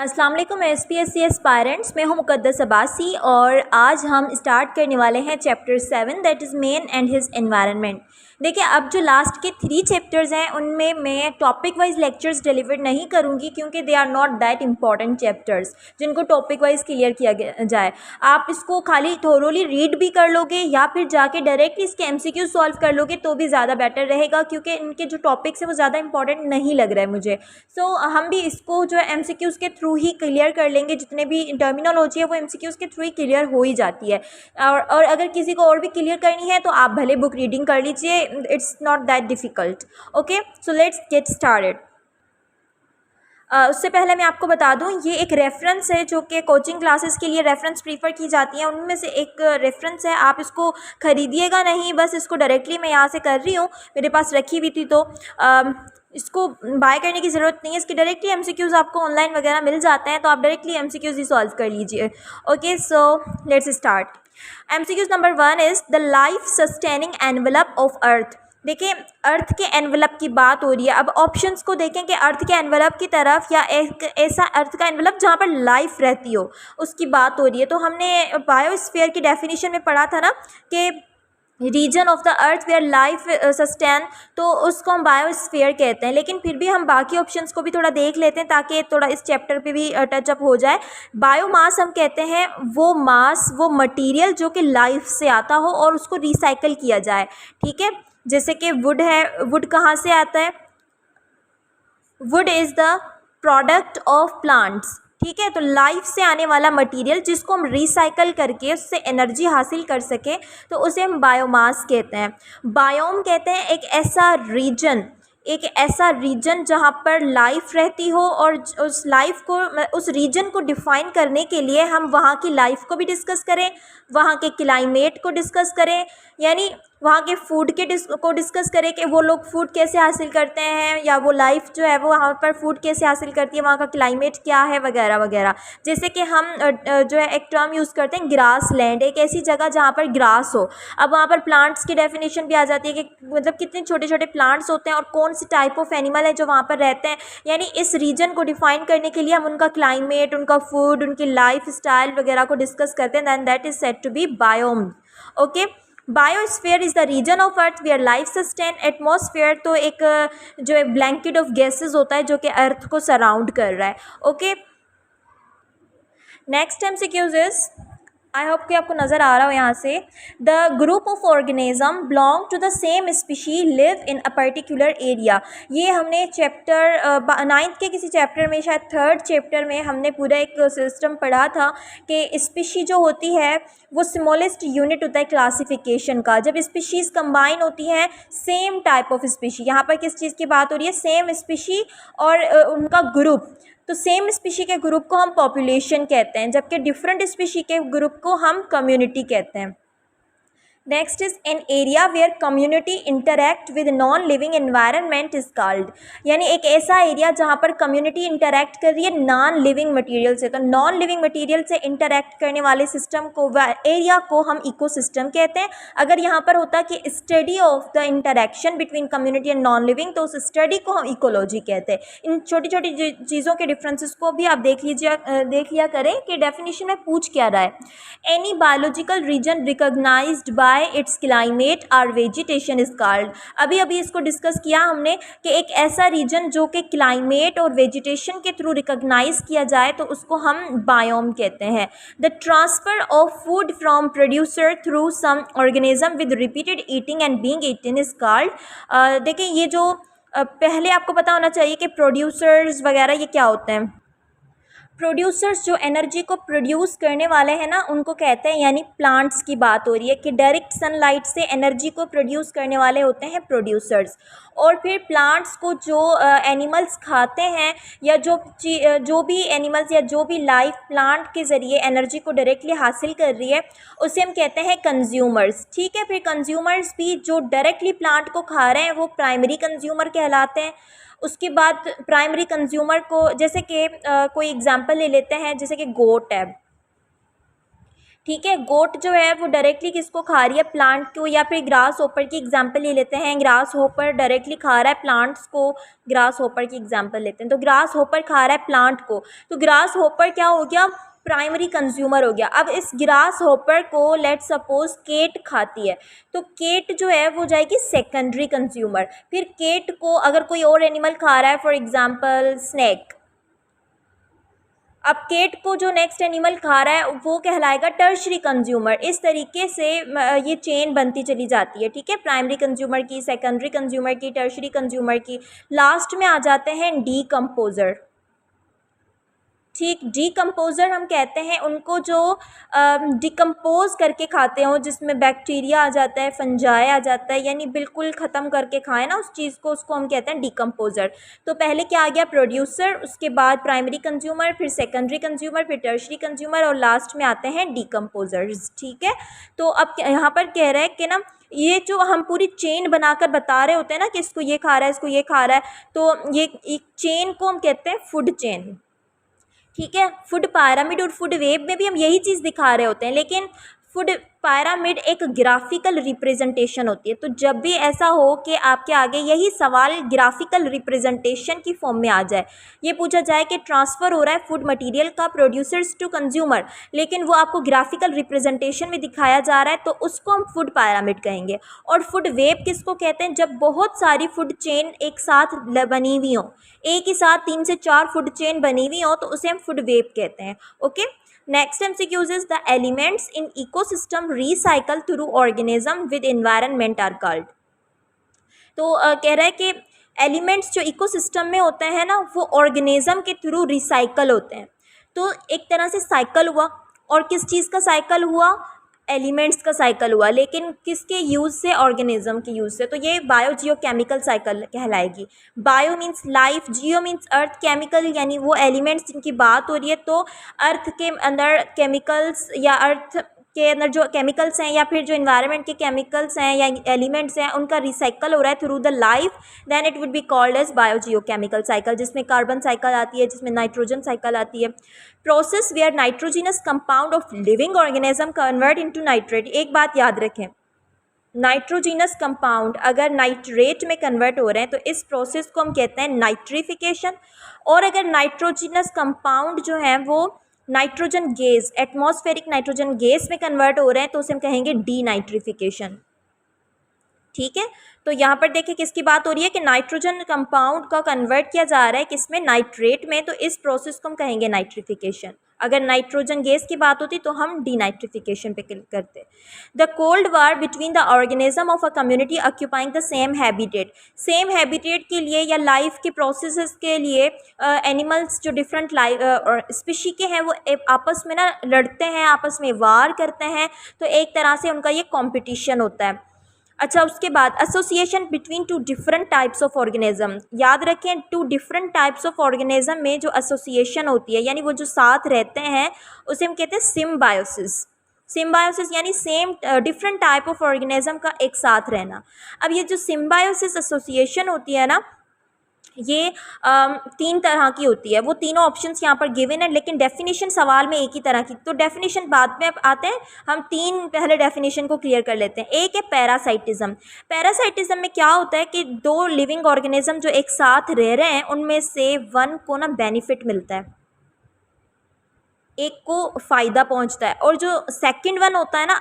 अस्सलाम वालेकुम SPSC aspirants, मैं हूं मुक़द्दस अब्बासी और आज हम स्टार्ट करने वाले हैं chapter 7 that is man and his environment. देखिए, अब जो लास्ट के 3 चैप्टर्स हैं उनमें मैं टॉपिक वाइज लेक्चर्स डिलीवर नहीं करूंगी क्योंकि they are not that important chapters जिनको टॉपिक वाइज क्लियर किया जाए। आप इसको खाली थोरोली रीड भी कर लोगे या फिर जाके डायरेक्ट इसके MCQ सॉल्व कर लोगे तो भी ज़्यादा बेटर रहेगा क्योंकि इनके जो टॉपिक्स हैं वो ज़्यादा इंपॉर्टेंट नहीं लग रहा है मुझे। हम भी इसको जो है MCQs के थ्रू ही क्लियर कर लेंगे। जितने भी टर्मिनोलॉजी है वो MCQs के थ्रू ही क्लियर हो ही जाती है। और अगर किसी को और भी क्लियर करनी है तो आप भले बुक रीडिंग कर लीजिए, it's not that difficult. Okay, so let's get started. उससे पहले मैं आपको बता दूं, ये एक रेफरेंस है जो कि कोचिंग क्लासेस के लिए रेफरेंस प्रीफर की जाती है। उनमें से एक रेफरेंस है, आप इसको ख़रीदिएगा नहीं, बस इसको डायरेक्टली मैं यहाँ से कर रही हूँ, मेरे पास रखी हुई थी तो इसको बाय करने की ज़रूरत नहीं है। इसके डायरेक्टली MCQs आपको ऑनलाइन वगैरह मिल जाते हैं तो आप डायरेक्टली MCQs ही सॉल्व कर लीजिए। Okay, so let's start. MCQs number 1 is the life sustaining envelope of earth. देखिए, अर्थ के एनवेलप की बात हो रही है। अब ऑप्शंस को देखें कि अर्थ के एनवेलप की तरफ या एक ऐसा अर्थ का एनवेलप जहाँ पर लाइफ रहती हो उसकी बात हो रही है। तो हमने बायोस्फीयर की डेफिनेशन में पढ़ा था ना कि region of the earth where life sustain, तो उसको हम बायोस्फीयर कहते हैं। लेकिन फिर भी हम बाकी ऑप्शंस को भी थोड़ा देख लेते हैं ताकि थोड़ा इस चैप्टर पे भी टचअप हो जाए। बायोमास हम कहते हैं वो मास, वो मटेरियल जो कि लाइफ से आता हो और उसको रिसाइकल किया जाए। ठीक है, जैसे कि वुड है, वुड कहाँ से आता है? Would is the product of plants. ठीक है, तो लाइफ से आने वाला मटेरियल जिसको हम रिसाइकल करके उससे एनर्जी हासिल कर सके तो उसे हम बायोमास कहते हैं। बायोम कहते हैं एक ऐसा रीजन जहाँ पर लाइफ रहती हो और उस लाइफ को, उस रीजन को डिफ़ाइन करने के लिए हम वहाँ की लाइफ को भी डिस्कस करें, वहाँ के क्लाइमेट को डिस्कस करें, यानी वहाँ के फूड को डिस्कस करें कि वो लोग फूड कैसे हासिल करते हैं या वो लाइफ जो है वो वहाँ पर फूड कैसे हासिल करती है, वहाँ का क्लाइमेट क्या है वगैरह वगैरह। जैसे कि हम जो है एक टर्म यूज़ करते हैं ग्रास लैंड, एक ऐसी जगह जहाँ पर ग्रास हो। अब वहाँ पर प्लांट्स की डेफिनेशन भी आ जाती है कि मतलब कितने छोटे छोटे प्लांट्स होते हैं और कौन सी टाइप ऑफ एनिमल है जो वहाँ पर रहते हैं। यानी इस रीजन को डिफाइन करने के लिए हम उनका क्लाइमेट, उनका फूड, उनकी लाइफ स्टाइल वगैरह को डिस्कस करते हैं। Then that is said to be biome. Okay, biosphere is the region of earth where life sustain. Atmosphere तो एक जो है ब्लैंकेट ऑफ गैसेज होता है जो कि अर्थ को सराउंड कर रहा है। Okay, next MCQs is, I hope कि आपको नज़र आ रहा हो यहाँ से, the group of organism belong to the same species live in a particular area. ये हमने चैप्टर 9th के किसी चैप्टर में, शायद 3rd चैप्टर में हमने पूरा एक सिस्टम पढ़ा था कि स्पीशी जो होती है वो स्मॉलेस्ट यूनिट होता है क्लासिफिकेशन का। जब स्पीशीज़ कंबाइन होती हैं, सेम टाइप ऑफ स्पीशी, यहाँ पर किस चीज़ की बात हो रही है? सेम स्पीशी और उनका ग्रुप। तो सेम स्पीशी के ग्रुप को हम पॉपुलेशन कहते हैं जबकि डिफरेंट स्पीशी के ग्रुप को हम कम्युनिटी कहते हैं। Next is an area where community interact with non living environment is called. यानी एक ऐसा एरिया जहाँ पर कम्युनिटी इंटरैक्ट कर रही है नॉन लिविंग मटेरियल से। तो नॉन लिविंग मटेरियल से इंटरैक्ट करने वाले सिस्टम को, एरिया को हम इकोसिस्टम कहते हैं। अगर यहाँ पर होता कि study of the interaction between community and non living तो उस स्टडी को हम इकोलॉजी कहते हैं। इन छोटी छोटी चीज़ों के डिफरेंसेस को भी आप देख लिया करें कि डेफिनेशन में पूछ क्या रहा है। Any biological region recognised by its climate और वेजिटेशन इज कॉल्ड। अभी अभी इसको डिस्कस किया हमने कि एक ऐसा रीजन जो कि क्लाइमेट और वेजिटेशन के थ्रू रिकॉग्नाइज किया जाए तो उसको हम बायोम कहते हैं। The transfer of food from producer through some organism with repeated eating and being eaten is called. देखिए, ये जो पहले आपको पता होना चाहिए कि प्रोड्यूसर्स वगैरह ये क्या होते हैं। प्रोड्यूसर्स जो एनर्जी को प्रोड्यूस करने वाले हैं ना उनको कहते हैं, यानी प्लांट्स की बात हो रही है कि डायरेक्ट सनलाइट से एनर्जी को प्रोड्यूस करने वाले होते हैं प्रोड्यूसर्स। और फिर प्लांट्स को जो एनिमल्स खाते हैं या जो भी एनिमल्स या जो भी लाइफ प्लांट के ज़रिए एनर्जी को डायरेक्टली हासिल कर रही है उसे हम कहते हैं कंज्यूमर्स। ठीक है, फिर कंज्यूमर्स भी जो डायरेक्टली प्लांट को खा रहे हैं वो प्राइमरी कंज्यूमर कहलाते हैं। उसके बाद प्राइमरी कंज्यूमर को, जैसे कि कोई एग्जांपल ले लेते हैं, जैसे कि गोट है। ठीक है। गोट जो है वो डायरेक्टली किसको खा रही है, प्लांट को, या फिर ग्रास होपर की एग्जांपल ले लेते हैं। ग्रास होपर डायरेक्टली खा रहा है प्लांट्स को, ग्रास होपर की एग्जांपल लेते हैं। तो ग्रास होपर खा रहा है प्लांट को, तो ग्रास होपर क्या हो गया, प्राइमरी कंज्यूमर हो गया। अब इस ग्रास होपर को लेट सपोज केट खाती है, तो केट जो है वो जाएगी सेकेंडरी कंज्यूमर। फिर केट को अगर कोई और एनिमल खा रहा है, फॉर एग्जांपल स्नैक, अब केट को जो नेक्स्ट एनिमल खा रहा है वो कहलाएगा टर्शरी कंज्यूमर। इस तरीके से ये चेन बनती चली जाती है, ठीक है। प्राइमरी कंज्यूमर की, सेकेंडरी कंज्यूमर की, टर्शरी कंज्यूमर की, लास्ट में आ जाते हैं डीकम्पोजर। ठीक, डीकम्पोज़र हम कहते हैं उनको जो डिकम्पोज़ करके खाते हों, जिसमें बैक्टीरिया आ जाता है, फंजाई आ जाता है, यानी बिल्कुल ख़त्म करके खाएं ना उस चीज़ को, उसको हम कहते हैं डीकम्पोज़र। तो पहले क्या आ गया, प्रोड्यूसर, उसके बाद प्राइमरी कंज्यूमर, फिर सेकेंडरी कंज्यूमर, फिर टर्शरी कंज्यूमर, और लास्ट में आते हैं डीकम्पोज़र्स। ठीक है। तो अब यहाँ पर कह रहा है कि ना ये जो हम पूरी चेन बनाकर बता रहे होते हैं ना कि इसको ये खा रहा है, इसको ये खा रहा है, तो ये एक चेन को हम कहते हैं फूड चेन। ठीक है। फूड पायरामिड और फूड वेब में भी हम यही चीज़ दिखा रहे होते हैं, लेकिन फूड पायरामिड एक ग्राफिकल रिप्रेजेंटेशन होती है। तो जब भी ऐसा हो कि आपके आगे यही सवाल ग्राफिकल रिप्रेजेंटेशन की फॉर्म में आ जाए, ये पूछा जाए कि ट्रांसफ़र हो रहा है फूड मटेरियल का प्रोड्यूसर्स टू कंज्यूमर, लेकिन वो आपको ग्राफिकल रिप्रेजेंटेशन में दिखाया जा रहा है, तो उसको हम फूड पायरामिड कहेंगे। और फूड वेब किसको कहते हैं, जब बहुत सारी फूड चेन एक साथ बनी हुई हो, एक ही साथ 3 से 4 फूड चेन बनी हुई हो, तो उसे हम फूड वेब कहते हैं। Okay. Next MCQs is the elements in ecosystem recycle through organism with environment are called. तो कह रहा है कि एलिमेंट्स जो इकोसिस्टम में होते हैं ना, वो ऑर्गेनिज्म के थ्रू रिसाइकल होते हैं। तो एक तरह से साइकिल हुआ, और किस चीज़ का साइकिल हुआ, एलिमेंट्स का साइकिल हुआ, लेकिन किसके यूज़ से, ऑर्गेनिज्म के यूज़ से। तो ये बायो जियो केमिकल साइकिल कहलाएगी। Bio means life, geo means earth, chemical यानी वो एलिमेंट्स जिनकी बात हो रही है, तो अर्थ के अंदर केमिकल्स या अर्थ के अंदर जो केमिकल्स हैं, या फिर जो इन्वायरमेंट के केमिकल्स हैं या एलिमेंट्स हैं, उनका रिसाइकल हो रहा है through the life, then it would be called as bio Jio chemical cycle, जिसमें कार्बन साइकिल आती है, जिसमें नाइट्रोजन साइकिल आती है। Process where nitrogenous compound of living organism convert into nitrate. एक बात याद रखें, नाइट्रोजिनस कंपाउंड अगर नाइट्रेट में कन्वर्ट हो रहे हैं, तो इस प्रोसेस को हम कहते हैं नाइट्रिफिकेशन। और अगर नाइट्रोजिनस कंपाउंड जो है वो nitrogen gas, atmospheric nitrogen gas में कन्वर्ट हो रहे हैं, तो उसे हम कहेंगे डीनाइट्रिफिकेशन। ठीक है। तो यहाँ पर देखिए किसकी बात हो रही है कि नाइट्रोजन कंपाउंड का कन्वर्ट किया जा रहा है किसमें, नाइट्रेट में, तो इस प्रोसेस को हम कहेंगे नाइट्रिफिकेशन। अगर नाइट्रोजन गैस की बात होती तो हम डीनाइट्रिफिकेशन पे क्लिक करते। The cold war between the organism of a community occupying the same habitat, same habitat के लिए या लाइफ के प्रोसेसेस के लिए एनिमल्स जो डिफरेंट लाइफ स्पीशी के हैं, वो आपस में ना लड़ते हैं, आपस में वार करते हैं, तो एक तरह से उनका ये कॉम्पिटिशन होता है। अच्छा, उसके बाद association between two different types of organism. याद रखें, two different types of organism में जो एसोसिएशन होती है, यानी वो जो साथ रहते हैं, उसे हम कहते हैं सिम्बायोसिस। सिम्बायोसिस यानी same different type of organism का एक साथ रहना। अब ये जो सिम्बायोसिस एसोसिएशन होती है ना, ये 3 तरह की होती है। वो तीनों ऑप्शंस यहाँ पर गिवन है, लेकिन डेफिनेशन सवाल में एक ही तरह की, तो डेफिनेशन बाद में आते हैं। हम 3 पहले डेफिनेशन को क्लियर कर लेते हैं। एक है पैरासाइटिज्म। पैरासाइटिज्म में क्या होता है कि 2 लिविंग ऑर्गेनिज्म जो एक साथ रह रहे हैं, उनमें से वन को ना बेनिफिट मिलता है, एक को फ़ायदा पहुँचता है, और जो सेकेंड वन होता है ना,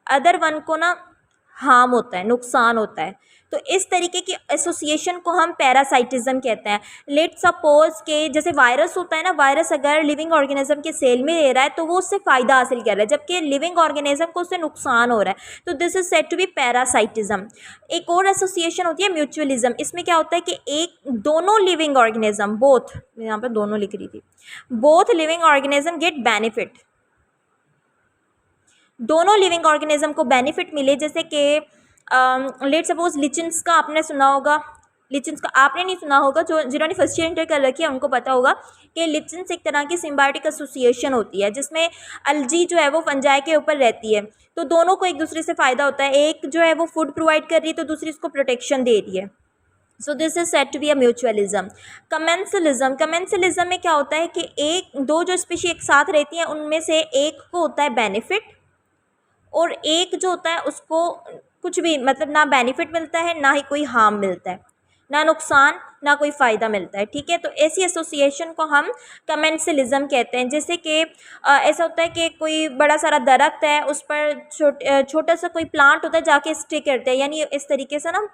अदर वन को ना हार्म होता है, नुकसान होता है। तो इस तरीके की एसोसिएशन को हम पैरासाइटिज्म कहते हैं। लेट सपोज के जैसे वायरस होता है ना, वायरस अगर लिविंग ऑर्गेनिज्म के सेल में रह रहा है, तो वो उससे फ़ायदा हासिल कर रहा है, जबकि लिविंग ऑर्गेनिज्म को उससे नुकसान हो रहा है, तो this is said to be parasitism. एक और एसोसिएशन होती है म्यूचुअलिज्म। इसमें क्या होता है कि एक दोनों लिविंग ऑर्गेनिज्म, बोथ, यहाँ पर दोनों लिख रही थी, both living organism get benefit, दोनों लिविंग ऑर्गेनिज्म को बेनिफिट मिले। जैसे कि लेट सपोज लिचन्स का आपने सुना होगा, लिचन्स का आपने नहीं सुना होगा, जो जिन्होंने फर्स्ट ईयर इंटर कर रखी है उनको पता होगा कि लिचन्स एक तरह की सिम्बायोटिक एसोसिएशन होती है, जिसमें अलजी जो है वो फंजाई के ऊपर रहती है, तो दोनों को एक दूसरे से फ़ायदा होता है। एक जो है वो फूड प्रोवाइड कर रही है, तो दूसरी उसको प्रोटेक्शन दे रही है। So this is said to be a mutualism. Commensalism में क्या होता है कि एक दो जो स्पीशी एक साथ रहती हैं उनमें से एक को होता है बेनिफिट, और एक जो होता है उसको कुछ भी मतलब ना बेनिफिट मिलता है ना ही कोई हार्म मिलता है, ना नुकसान ना कोई फ़ायदा मिलता है। ठीक है, तो ऐसी एसोसिएशन को हम कमेंसलिज्म कहते हैं। जैसे कि ऐसा होता है कि कोई बड़ा सारा दरख्त है, उस पर छोटा सा कोई प्लांट होता है जाके स्टे करते हैं, यानी इस तरीके से ना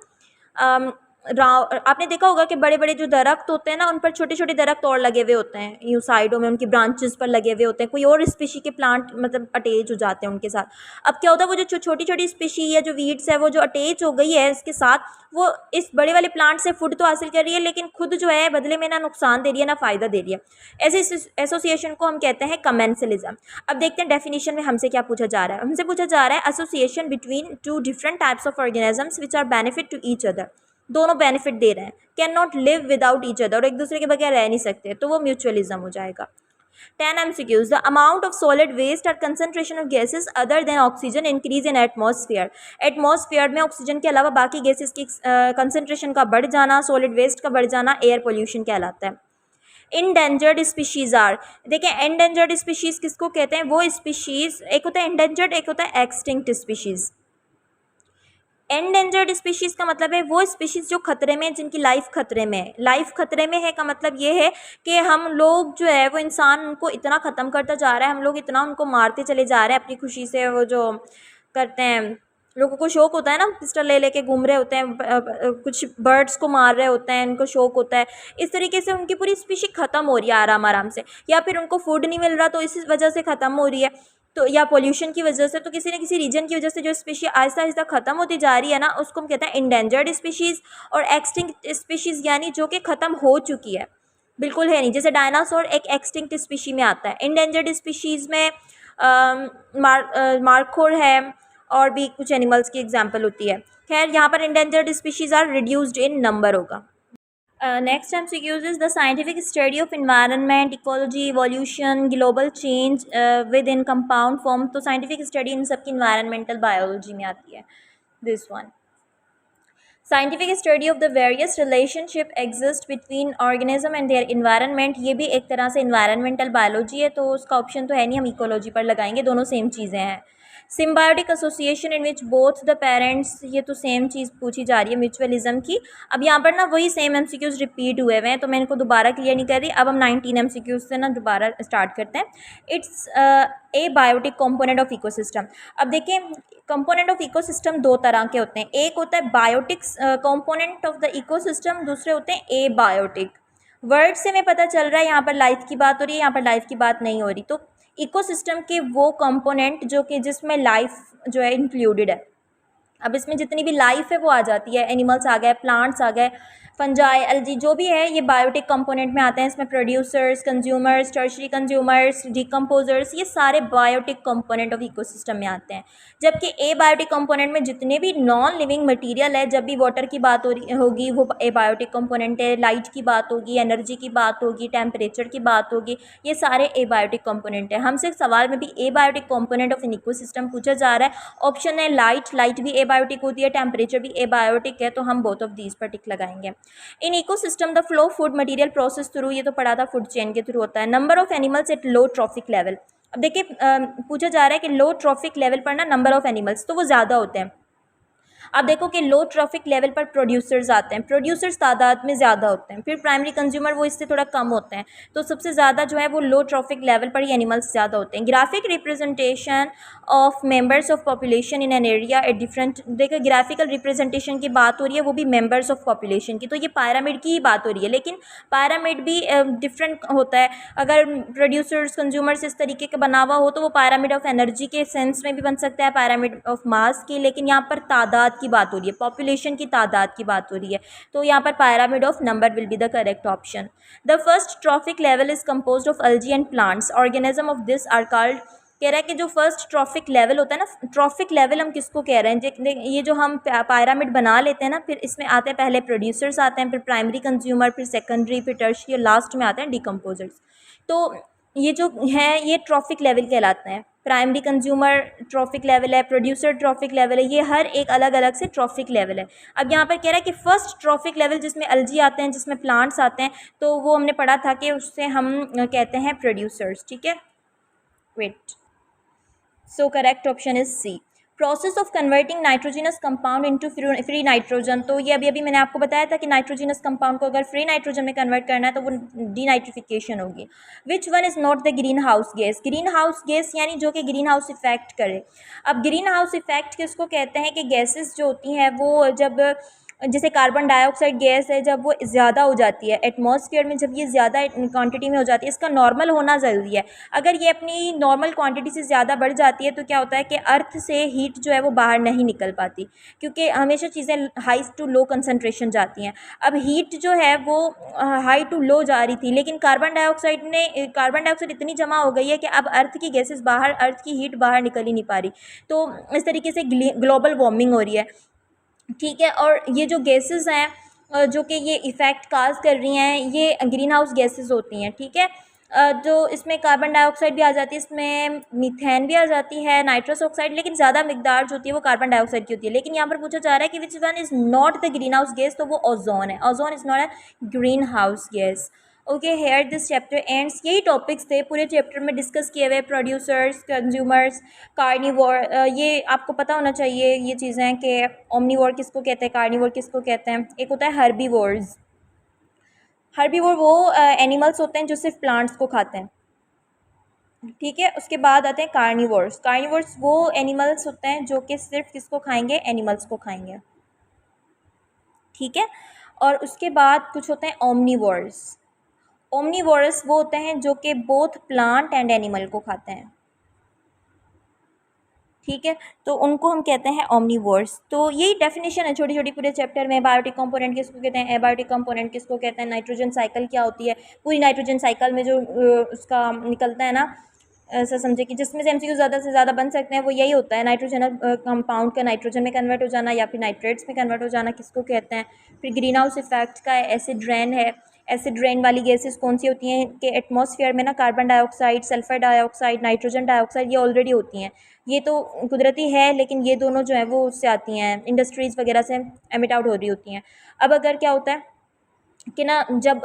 राव आपने देखा होगा कि बड़े बड़े जो दरख्त होते हैं ना उन पर छोटे छोटे दरख्त और लगे हुए होते हैं, यूँ साइडों में उनकी ब्रांचेस पर लगे हुए होते हैं, कोई और स्पीशी के प्लांट मतलब अटैच हो जाते हैं उनके साथ। अब क्या होता है, वो जो छोटी छोटी स्पीशी या जो वीड्स है वो जो अटैच हो गई है इसके साथ, वो इस बड़े वाले प्लांट से फूड तो हासिल कर रही है लेकिन खुद जो है बदले में ना नुकसान दे रही है ना फ़ायदा दे रही है। ऐसे एसोसिएशन को हम कहते हैं कमेंसलिज्म। अब देखते हैं डेफिनेशन में हमसे क्या पूछा जा रहा है। हमसे पूछा जा रहा है association between two different types of organisms which are benefit to each other. दोनों बेनिफिट दे रहे हैं, cannot live without each other, और एक दूसरे के बगैर रह नहीं सकते, तो वो म्यूचुअलिज्म हो जाएगा। 10 MCQs. The amount of solid waste or concentration of gases other than oxygen increase in atmosphere. Atmosphere में ऑक्सीजन के अलावा बाकी गैसेस की कंसनट्रेशन का बढ़ जाना, सॉलिड वेस्ट का बढ़ जाना एयर पोल्यूशन कहलाता है। इंडेंजर्ड स्पीशीज़ आर, देखिए इंडेंजर्ड स्पीशीज़ किसको कहते हैं, वो स्पीशीज़ एक होता है इंडेंजर्ड, एक होता है एक्सटिंक्ट स्पीशीज़। एंडेंजर्ड स्पीशीज़ का मतलब है वो स्पीशीज़ जो खतरे में, जिनकी लाइफ खतरे में है। लाइफ खतरे में है का मतलब ये है कि हम लोग जो है वो इंसान उनको इतना ख़त्म करता जा रहा है, हम लोग इतना उनको मारते चले जा रहे हैं अपनी खुशी से। वो जो करते हैं, लोगों को शौक होता है ना, पिस्टल ले लेके घूम रहे होते हैं, कुछ बर्ड्स को मार रहे होते हैं, उनको शौक होता है। इस तरीके से उनकी पूरी स्पीशी ख़त्म हो रही है आराम आराम से, या फिर उनको फूड नहीं मिल रहा तो इसी वजह से ख़त्म हो रही है, तो या पोल्यूशन की वजह से, तो किसी न किसी रीजन की वजह से जो स्पीशी आहिस्ता आहिस्ता ख़त्म होती जा रही है ना, उसको हम कहते हैं इंडेंजर्ड स्पीशीज़। और एक्सटिंक्ट स्पीशीज़ यानी जो कि ख़त्म हो चुकी है, बिल्कुल है नहीं, जैसे डायनासोर एक एक्सटिंक्ट स्पीशी में आता है। इंडेंजर्ड स्पीशीज़ में मार्खोर है और भी कुछ एनिमल्स की एग्जाम्पल होती है। खैर यहाँ पर endangered species are reduced in number होगा। Next MCQs is the scientific study of environment, ecology, evolution, global change within compound form। तो scientific study इन सब की environmental biology में आती है। This one, scientific study of the various relationship exist between organism and their environment। ये भी एक तरह से environmental biology है, तो उसका ऑप्शन तो है नहीं, हम ecology पर लगाएंगे, दोनों सेम चीज़ें हैं। Symbiotic association in which both the parents, ये तो सेम चीज़ पूछी जा रही है म्यूचुअलिज्म की। अब यहाँ पर ना वही सेम एमसीक्यूज रिपीट हुए हैं, तो मैं इनको दोबारा क्लियर नहीं कर रही। अब हम 19 एमसीक्यूज से ना दोबारा स्टार्ट करते हैं। It's a biotic component of ecosystem. अब देखिए कंपोनेंट ऑफ इकोसिस्टम दो तरह के होते हैं, एक होता है biotics component of the ecosystem, दूसरे होते हैं ए बायोटिक। वर्ड से हमें पता चल रहा है यहाँ पर लाइफ की बात हो रही है, यहाँ पर लाइफ की बात नहीं हो रही। तो इकोसिस्टम के वो कंपोनेंट जो कि जिसमें लाइफ जो है इंक्लूडेड है, अब इसमें जितनी भी लाइफ है वो आ जाती है, एनिमल्स आ गए, प्लांट्स आ गए, फंजाई, एल्गी, जो भी है ये बायोटिक कंपोनेंट में आते हैं। इसमें producers, consumers, tertiary consumers, decomposers, ये सारे बायोटिक कंपोनेंट ऑफ इकोसिस्टम में आते हैं। जबकि ए बायोटिक कंपोनेंट में जितने भी नॉन लिविंग मटेरियल है, जब भी वाटर की बात होगी वो ए बायोटिक कंपोनेंट है, लाइट की बात होगी, एनर्जी की बात होगी, टेम्परेचर की बात होगी, ये सारे ए बायोटिक कंपोनेंट है। हमसे सवाल में भी ए biotic component of an ecosystem पूछा जा रहा है। ऑप्शन है लाइट, लाइट भी ए बायोटिक होती है, टेम्परेचर भी ए बायोटिक है, तो हम बोथ ऑफ दीज पर टिक लगाएंगे। In ecosystem the flow food material process through, ये तो पढ़ा था, फूड चेन के थ्रू होता है। Number of animals at low trophic level. अब देखिए पूछा जा रहा है कि लो ट्रॉफिक लेवल पर ना नंबर ऑफ एनिमल्स तो वो ज़्यादा होते हैं। अब देखो कि लो ट्रॉफिक लेवल पर प्रोड्यूसर्स आते हैं, प्रोड्यूसर्स तादाद में ज़्यादा होते हैं, फिर प्राइमरी कंज्यूमर वो इससे थोड़ा कम होते हैं, तो सबसे ज़्यादा जो है वो लो ट्रॉफिक लेवल पर ही एनिमल्स ज़्यादा होते हैं। Graphic representation of members of population in an area at different, देखो ग्राफिकल रिप्रेजेंटेशन की बात हो रही है, वो भी मेंबर्स ऑफ पॉपुलेशन की, तो ये पायरामिड की ही बात हो रही है, लेकिन पायरामिड भी डिफरेंट होता है। अगर प्रोड्यूसर्स कंज्यूमर्स इस तरीके का बना हुआ हो तो वो पायरामिड ऑफ एनर्जी के सेंस में भी बन सकता है, पायरामिड ऑफ मास की, लेकिन यहाँ पर तादाद की बात हो रही है, पॉपुलेशन की तादाद की बात हो रही है, तो यहाँ पर pyramid of number will be the correct option. The first trophic level is composed of algae and plants, organism of this are called. कह रहा है कि जो फर्स्ट ट्रॉफिक लेवल होता है ना, ट्रॉफिक लेवल हम किसको कह रहे हैं, ये जो हम पायरामिड बना लेते हैं ना, फिर इसमें आते हैं पहले प्रोड्यूसर्स आते हैं, फिर प्राइमरी कंज्यूमर, फिर सेकेंडरी, फिर टर्शियरी, और लास्ट में आते हैं डिकम्पोजर्स। तो ये जो है ये ट्रॉफिक लेवल कहलाते हैं। प्राइमरी कंज्यूमर ट्रॉफिक लेवल है, प्रोड्यूसर ट्रॉफिक लेवल है, ये हर एक अलग अलग से ट्रॉफिक लेवल है। अब यहाँ पर कह रहा है कि फर्स्ट ट्रॉफिक लेवल जिसमें अलजी आते हैं, जिसमें प्लांट्स आते हैं, तो वो हमने पढ़ा था कि उससे हम कहते हैं प्रोड्यूसर्स। ठीक है, wait, so correct option is C. Process of converting nitrogenous compound into free nitrogen, तो ये अभी अभी मैंने आपको बताया था कि नाइट्रोजिनस कंपाउंड को अगर फ्री नाइट्रोजन में कन्वर्ट करना है तो वो डीनाइट्रिफिकेशन होगी। विच one is not the greenhouse gas? Green house gas यानी जो कि ग्रीन हाउस इफेक्ट करे। अब ग्रीन हाउस इफेक्ट किसको कहते हैं कि गैसेस जो होती हैं वो जब, जैसे कार्बन डाइऑक्साइड गैस है, जब वो ज़्यादा हो जाती है एटमॉस्फेयर में, जब ये ज़्यादा क्वांटिटी में हो जाती है, इसका नॉर्मल होना ज़रूरी है। अगर ये अपनी नॉर्मल क्वांटिटी से ज़्यादा बढ़ जाती है तो क्या होता है कि अर्थ से हीट जो है वो बाहर नहीं निकल पाती, क्योंकि हमेशा चीज़ें हाई टू लो कंसनट्रेशन जाती हैं। अब हीट जो है वो हाई टू लो जा रही थी, लेकिन कार्बन डाइऑक्साइड इतनी जमा हो गई है कि अब अर्थ की गैसेस बाहर, अर्थ की हीट बाहर निकल ही नहीं पा रही, तो इस तरीके से ग्लोबल वार्मिंग हो रही है। ठीक है, और ये जो गैसेस हैं जो कि ये इफ़ेक्ट काज कर रही हैं, ये ग्रीन हाउस गैसेस होती हैं। ठीक है, जो इसमें कार्बन डाइऑक्साइड भी आ जाती है, इसमें मीथेन भी आ जाती है, नाइट्रस ऑक्साइड, लेकिन ज़्यादा मिकदार जो होती है वो कार्बन डाइऑक्साइड की होती है। लेकिन यहाँ पर पूछा जा रहा है कि which one is not the greenhouse gas, तो वो ओजोन है। Ozone is not a greenhouse gas. Okay, here this chapter ends. यही टॉपिक्स थे पूरे चैप्टर में डिस्कस किए हुए, प्रोड्यूसर्स, कंज्यूमर्स, कार्निवोर। ये आपको पता होना चाहिए ये चीज़ें कि ओमनीवोर किसको कहते हैं, कार्निवोर किसको कहते हैं। एक होता है हर्बीवोर्स। हर्बीवोर वो एनिमल्स होते हैं जो सिर्फ प्लांट्स को खाते हैं। ठीक है, उसके बाद आते हैं कार्निवोर्स। कार्निवोर्स वो एनिमल्स होते हैं जो कि सिर्फ किसको खाएंगे, एनिमल्स को खाएंगे। ठीक है, और उसके बाद कुछ होते हैं ओमनीवोर्स। ओमनीवोरस वो होते हैं जो कि बोथ प्लांट एंड एनिमल को खाते हैं। ठीक है, तो उनको हम कहते हैं ओमनीवोर्स। तो यही डेफिनेशन है छोटी छोटी पूरे चैप्टर में। बायोटिक कंपोनेंट किसको कहते हैं, एबायोटिक कंपोनेंट किसको कहते हैं, नाइट्रोजन साइकिल क्या होती है, पूरी नाइट्रोजन साइकिल में जो उसका निकलता है ना, ऐसा समझे कि जिसमें से एमसीक्यू ज़्यादा से ज़्यादा बन सकते हैं वो यही होता है, नाइट्रोजन कंपाउंड का नाइट्रोजन में कन्वर्ट हो जाना या फिर नाइट्रेट्स में कन्वर्ट हो जाना किसको कहते हैं। फिर ग्रीन हाउस इफेक्ट का एसिड रेन है। एसिड रेन वाली गैसेस कौन सी होती हैं कि एटमॉस्फेयर में ना carbon dioxide, sulphur dioxide, nitrogen dioxide, ये ऑलरेडी होती हैं। ये तो कुदरती है, लेकिन ये दोनों जो है वो उससे आती हैं, इंडस्ट्रीज़ वगैरह से एमिट आउट हो रही होती हैं। अब अगर क्या होता है कि ना, जब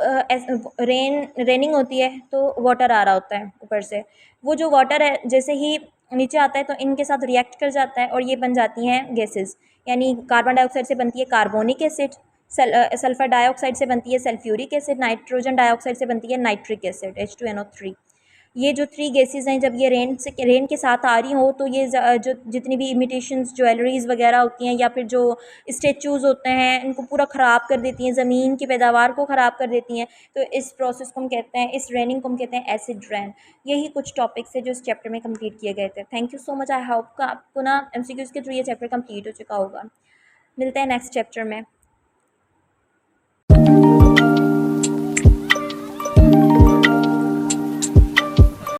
रेनिंग होती है तो वाटर आ रहा होता है ऊपर से, वो जो वाटर है जैसे ही नीचे आता है तो इनके साथ रिएक्ट कर जाता है और ये बन जाती हैं गैसेस। यानी कार्बन डाइऑक्साइड से बनती है कार्बोनिक एसिड, सल्फर डाइऑक्साइड से बनती है सल्फ्यूरिक एसिड, नाइट्रोजन डाइऑक्साइड से बनती है नाइट्रिक एसिड H2NO3। ये जो थ्री गैसेस हैं जब ये रेन के साथ आ रही हो तो ये जो जितनी भी इमिटेशंस, ज्वेलरीज वगैरह होती हैं या फिर जो स्टेचूज़ होते हैं, इनको पूरा ख़राब कर देती हैं, ज़मीन की पैदावार को ख़राब कर देती हैं। तो इस प्रोसेस को हम कहते हैं, इस रेनिंग को हम कहते हैं एसिड रेन। यही कुछ टॉपिक्स है जो इस चैप्टर में कंप्लीट किए गए थे। Thank you so much. I hope का आपको ना एमसीक्यूज़ के थ्रू ये चैप्टर कंप्लीट हो चुका होगा। मिलते हैं नेक्स्ट चैप्टर में।